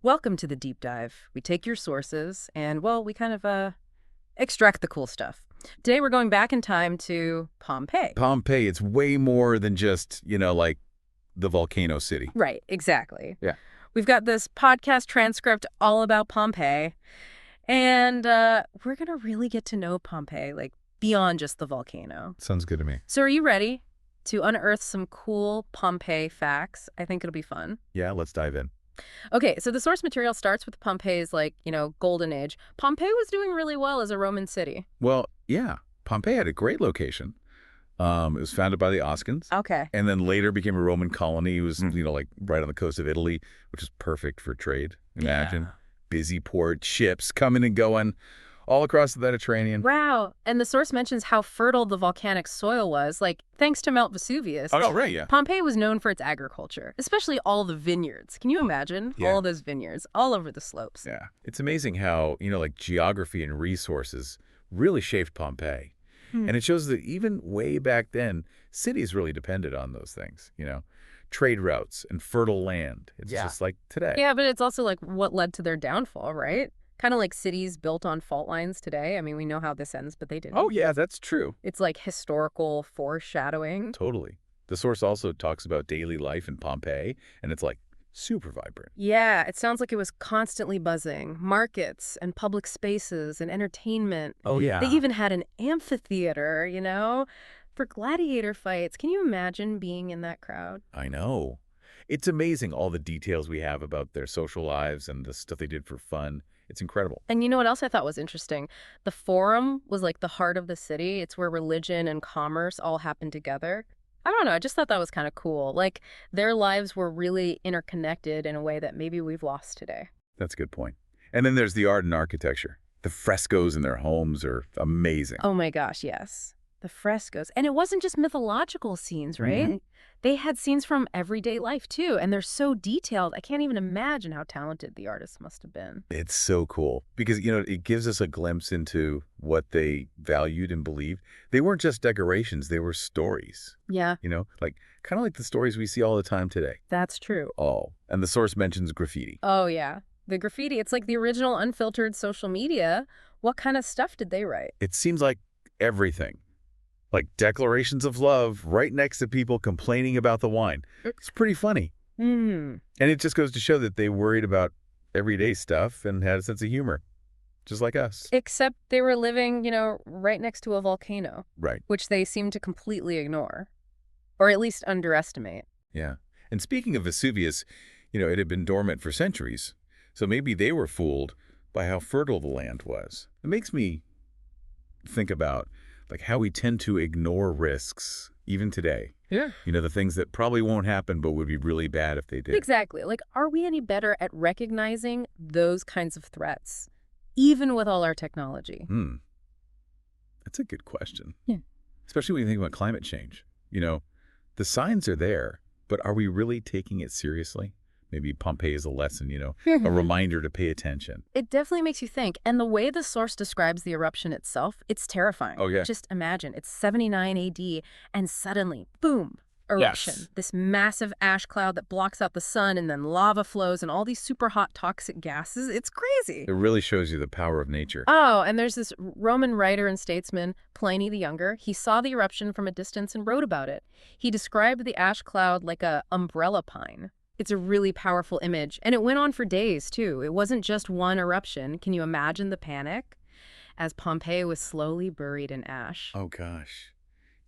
Welcome to the deep dive. We take your sources and, well, we kind of extract the cool stuff. Today we're going back in time to Pompeii. Pompeii, it's way more than just, like the volcano city. Right, exactly. Yeah. We've got this podcast transcript all about Pompeii, and we're going to really get to know Pompeii, like, beyond just the volcano. Sounds good to me. So are you ready to unearth some cool Pompeii facts? I think it'll be fun. Yeah, let's dive in. Okay, so the source material starts with Pompeii's, golden age. Pompeii was doing really well as a Roman city. Well, yeah, Pompeii had a great location. It was founded by the Oscans. Okay. And then later became a Roman colony. It was, right on the coast of Italy, which is perfect for trade. Imagine. Yeah. Busy port, ships coming and going all across the Mediterranean. Wow. And the source mentions how fertile the volcanic soil was, thanks to Mount Vesuvius. Oh, right, yeah. Pompeii was known for its agriculture, especially all the vineyards. Can you imagine? Yeah. All those vineyards all over the slopes. Yeah. It's amazing how, geography and resources really shaped Pompeii. And it shows that even way back then, cities really depended on those things, trade routes and fertile land. It's just like today. Yeah, but it's also what led to their downfall, right? Kind of like cities built on fault lines today. I mean, we know how this ends, but they didn't. Oh, yeah, that's true. It's like historical foreshadowing. Totally. The source also talks about daily life in Pompeii, and it's super vibrant. Yeah, it sounds like it was constantly buzzing. Markets and public spaces and entertainment. Oh, yeah. They even had an amphitheater, for gladiator fights. Can you imagine being in that crowd? I know. It's amazing all the details we have about their social lives and the stuff they did for fun. It's incredible. And you know what else I thought was interesting? The Forum was like the heart of the city. It's where religion and commerce all happened together. I don't know, I just thought that was kind of cool. Their lives were really interconnected in a way that maybe we've lost today. That's a good point. And then there's the art and architecture. The frescoes in their homes are amazing. Oh my gosh, yes. The frescoes. And it wasn't just mythological scenes, right? Mm-hmm. They had scenes from everyday life, too. And they're so detailed. I can't even imagine how talented the artists must have been. It's so cool because, it gives us a glimpse into what they valued and believed. They weren't just decorations. They were stories, Yeah, kind of like the stories we see all the time today. that's true. Oh, and the source mentions graffiti. Oh, yeah. The graffiti, it's like the original unfiltered social media. What kind of stuff did they write? It seems like everything. Like declarations of love right next to people complaining about the wine. It's pretty funny. Hmm. And it just goes to show that they worried about everyday stuff and had a sense of humor, just like us. Except they were living, right next to a volcano, Right. which they seemed to completely ignore, or at least underestimate. Yeah. And speaking of Vesuvius, it had been dormant for centuries. So maybe they were fooled by how fertile the land was. It makes me think about how we tend to ignore risks even today. Yeah. The things that probably won't happen but would be really bad if they did. Exactly. Are we any better at recognizing those kinds of threats, even with all our technology? That's a good question. Yeah. Especially when you think about climate change. The signs are there, but are we really taking it seriously? Maybe Pompeii is a lesson, a reminder to pay attention. It definitely makes you think. And the way the source describes the eruption itself, it's terrifying. Oh, yeah. Just imagine, it's 79 AD, and suddenly, boom, eruption. Yes. This massive ash cloud that blocks out the sun, and then lava flows, and all these super hot toxic gases. It's crazy. It really shows you the power of nature. Oh, and there's this Roman writer and statesman, Pliny the Younger. He saw the eruption from a distance and wrote about it. He described the ash cloud like a umbrella pine. It's a really powerful image, and it went on for days, too. It wasn't just one eruption. Can you imagine the panic? As Pompeii was slowly buried in ash. Oh, gosh.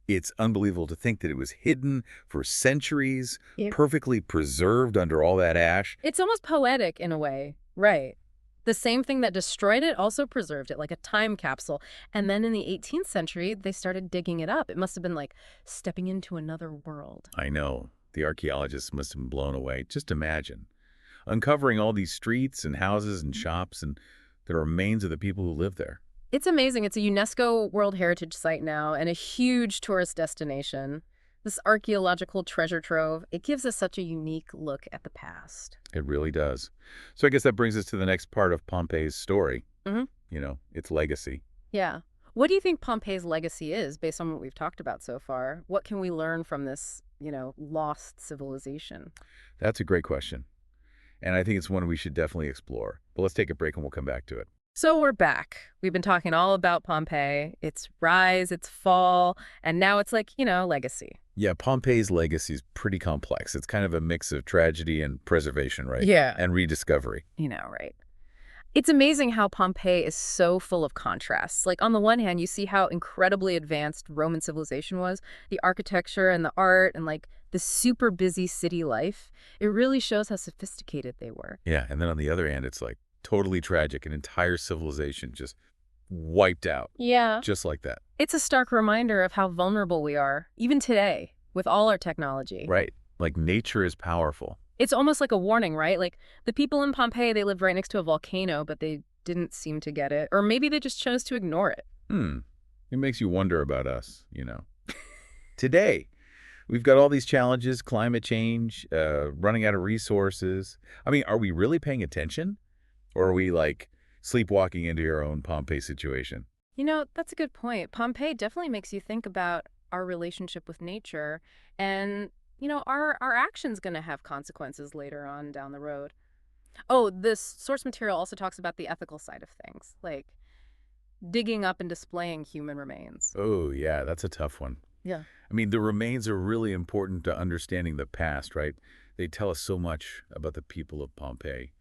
It's unbelievable to think that it was hidden for centuries, perfectly preserved under all that ash. It's almost poetic in a way, right? The same thing that destroyed it also preserved it, like a time capsule. And then in the 18th century, they started digging it up. It must have been like stepping into another world. I know. The archaeologists must have been blown away. Just imagine. Uncovering all these streets and houses and shops and the remains of the people who lived there. It's amazing. It's a UNESCO World Heritage Site now and a huge tourist destination. This archaeological treasure trove, it gives us such a unique look at the past. It really does. So I guess that brings us to the next part of Pompeii's story. Mm-hmm. Its legacy. Yeah. What do you think Pompeii's legacy is based on what we've talked about so far? What can we learn from this, lost civilization? That's a great question. And I think it's one we should definitely explore. But let's take a break and we'll come back to it. So we're back. We've been talking all about Pompeii, its rise, its fall, and now it's like, legacy. Yeah, Pompeii's legacy is pretty complex. It's kind of a mix of tragedy and preservation, right? Yeah. And rediscovery. Right. It's amazing how Pompeii is so full of contrasts. Like, on the one hand, you see how incredibly advanced Roman civilization was, the architecture and the art and, like, the super busy city life. It really shows how sophisticated they were. Yeah, and then on the other hand, it's like totally tragic. An entire civilization just wiped out. Yeah. Just like that. It's a stark reminder of how vulnerable we are, even today, with all our technology. Right. Like nature is powerful. It's almost like a warning, right? Like, the people in Pompeii, they lived right next to a volcano, but they didn't seem to get it. Or maybe they just chose to ignore it. It makes you wonder about us. Today, we've got all these challenges, climate change, running out of resources. I mean, are we really paying attention? Or are we, like, sleepwalking into our own Pompeii situation? That's a good point. Pompeii definitely makes you think about our relationship with nature and, our actions going to have consequences later on down the road. Oh, this source material also talks about the ethical side of things, like digging up and displaying human remains. Oh, yeah, that's a tough one. Yeah. I mean, the remains are really important to understanding the past, right? They tell us so much about the people of Pompeii,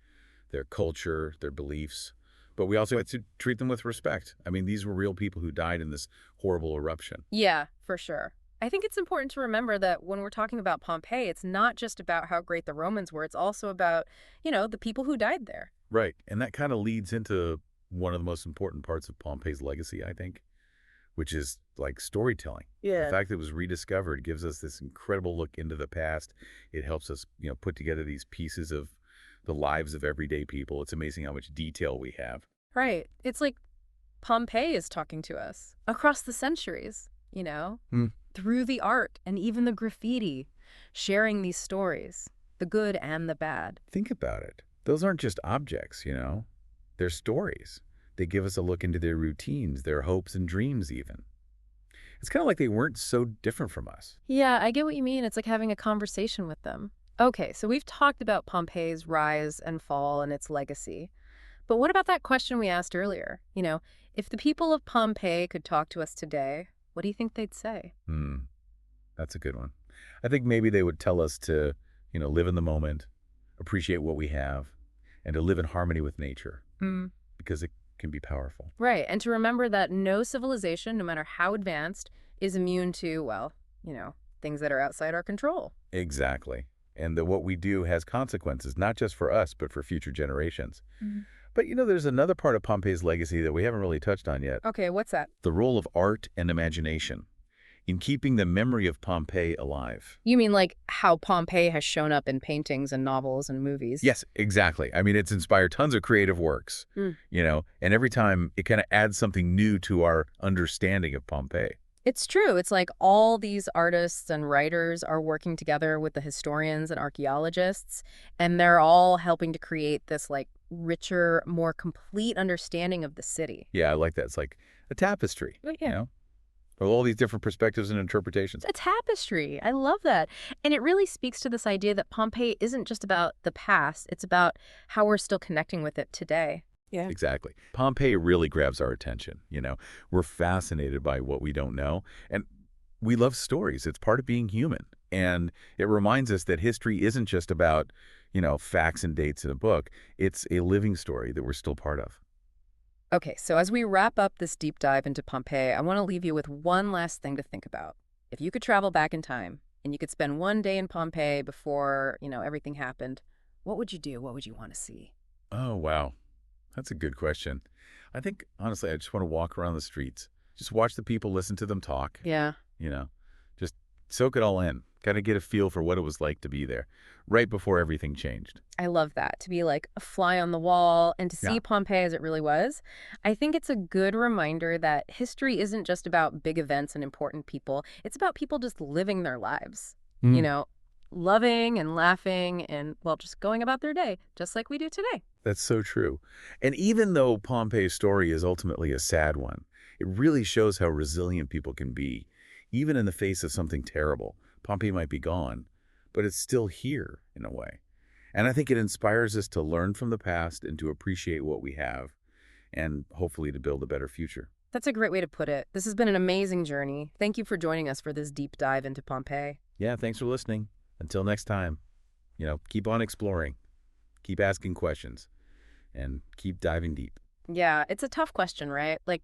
their culture, their beliefs. But we also have to treat them with respect. I mean, these were real people who died in this horrible eruption. Yeah, for sure. I think it's important to remember that when we're talking about Pompeii, it's not just about how great the Romans were. It's also about, the people who died there. Right. And that kind of leads into one of the most important parts of Pompeii's legacy, I think, which is like storytelling. Yeah. The fact that it was rediscovered gives us this incredible look into the past. It helps us, put together these pieces of the lives of everyday people. It's amazing how much detail we have. Right. It's like Pompeii is talking to us across the centuries, through the art and even the graffiti, sharing these stories, the good and the bad. Think about it. Those aren't just objects. They're stories. They give us a look into their routines, their hopes and dreams even. It's kind of like they weren't so different from us. Yeah, I get what you mean. It's like having a conversation with them. Okay, so we've talked about Pompeii's rise and fall and its legacy. But what about that question we asked earlier? If the people of Pompeii could talk to us today, what do you think they'd say? That's a good one. I think maybe they would tell us to, live in the moment, appreciate what we have, and to live in harmony with nature. Because it can be powerful. Right, and to remember that no civilization, no matter how advanced, is immune to, things that are outside our control. Exactly. And that what we do has consequences, not just for us, but for future generations. But, there's another part of Pompeii's legacy that we haven't really touched on yet. Okay, what's that? The role of art and imagination in keeping the memory of Pompeii alive. You mean like how Pompeii has shown up in paintings and novels and movies? Yes, exactly. I mean, it's inspired tons of creative works, and every time it kind of adds something new to our understanding of Pompeii. It's true. It's like all these artists and writers are working together with the historians and archaeologists, and they're all helping to create this like richer, more complete understanding of the city. Yeah, I like that. It's like a tapestry, Yeah. With all these different perspectives and interpretations. A tapestry. I love that. And it really speaks to this idea that Pompeii isn't just about the past. It's about how we're still connecting with it today. Yeah. Exactly. Pompeii really grabs our attention. We're fascinated by what we don't know. And we love stories. It's part of being human. And it reminds us that history isn't just about, facts and dates in a book. It's a living story that we're still part of. Okay, so as we wrap up this deep dive into Pompeii, I want to leave you with one last thing to think about. If you could travel back in time and you could spend one day in Pompeii before, everything happened, what would you do? What would you want to see? Oh, wow. That's a good question. I think, honestly, I just want to walk around the streets. Just watch the people, listen to them talk. Yeah. Just soak it all in. Kind of get a feel for what it was like to be there right before everything changed. I love that, to be like a fly on the wall and to see Yeah. Pompeii as it really was. I think it's a good reminder that history isn't just about big events and important people. It's about people just living their lives, loving and laughing and, well, just going about their day, just like we do today. That's so true. And even though Pompeii's story is ultimately a sad one, it really shows how resilient people can be. Even in the face of something terrible, Pompeii might be gone, but it's still here in a way. And I think it inspires us to learn from the past and to appreciate what we have and hopefully to build a better future. That's a great way to put it. This has been an amazing journey. Thank you for joining us for this deep dive into Pompeii. Yeah, thanks for listening. Until next time, keep on exploring, keep asking questions, and keep diving deep. Yeah, it's a tough question, right? Like,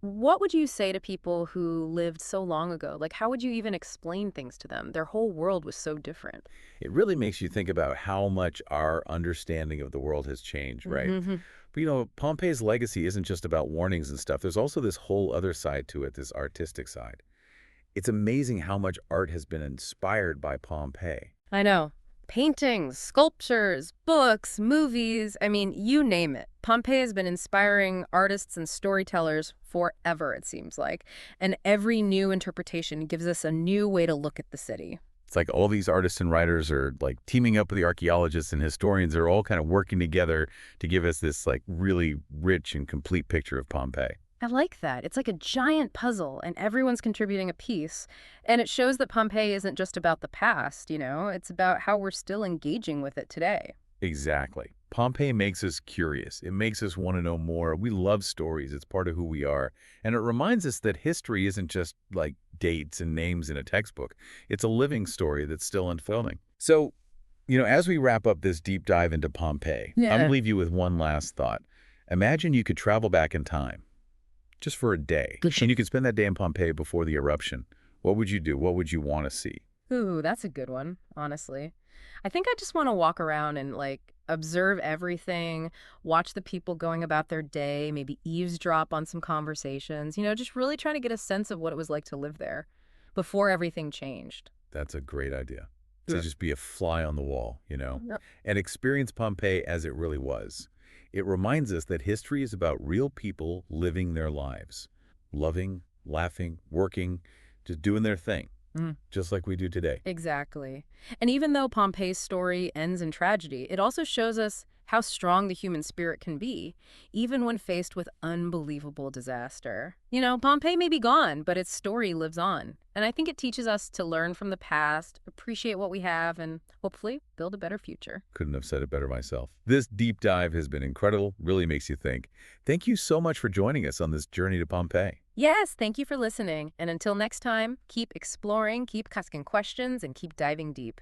what would you say to people who lived so long ago? Like, how would you even explain things to them? Their whole world was so different. It really makes you think about how much our understanding of the world has changed, right? Hmm. But Pompeii's legacy isn't just about warnings and stuff. There's also this whole other side to it, this artistic side. It's amazing how much art has been inspired by Pompeii. I know. Paintings, sculptures, books, movies, I mean, you name it. Pompeii has been inspiring artists and storytellers forever, it seems like. And every new interpretation gives us a new way to look at the city. It's like all these artists and writers are like teaming up with the archaeologists and historians. They're all kind of working together to give us this like really rich and complete picture of Pompeii. I like that. It's like a giant puzzle, and everyone's contributing a piece. And it shows that Pompeii isn't just about the past, It's about how we're still engaging with it today. Exactly. Pompeii makes us curious. It makes us want to know more. We love stories. It's part of who we are. And it reminds us that history isn't just like dates and names in a textbook. It's a living story that's still unfolding. So, as we wrap up this deep dive into Pompeii, I'm going to leave you with one last thought. Imagine you could travel back in time just for a day, and you could spend that day in Pompeii before the eruption. What would you do? What would you want to see? Ooh, that's a good one, honestly. I think I just want to walk around and, observe everything, watch the people going about their day, maybe eavesdrop on some conversations, just really trying to get a sense of what it was like to live there before everything changed. That's a great idea. Yeah. To just be a fly on the wall, Yep. and experience Pompeii as it really was. It reminds us that history is about real people living their lives, loving, laughing, working, just doing their thing, just like we do today. Exactly. And even though Pompeii's story ends in tragedy, it also shows us how strong the human spirit can be, even when faced with unbelievable disaster. Pompeii may be gone, but its story lives on. And I think it teaches us to learn from the past, appreciate what we have, and hopefully build a better future. Couldn't have said it better myself. This deep dive has been incredible, really makes you think. Thank you so much for joining us on this journey to Pompeii. Yes, thank you for listening. And until next time, keep exploring, keep asking questions, and keep diving deep.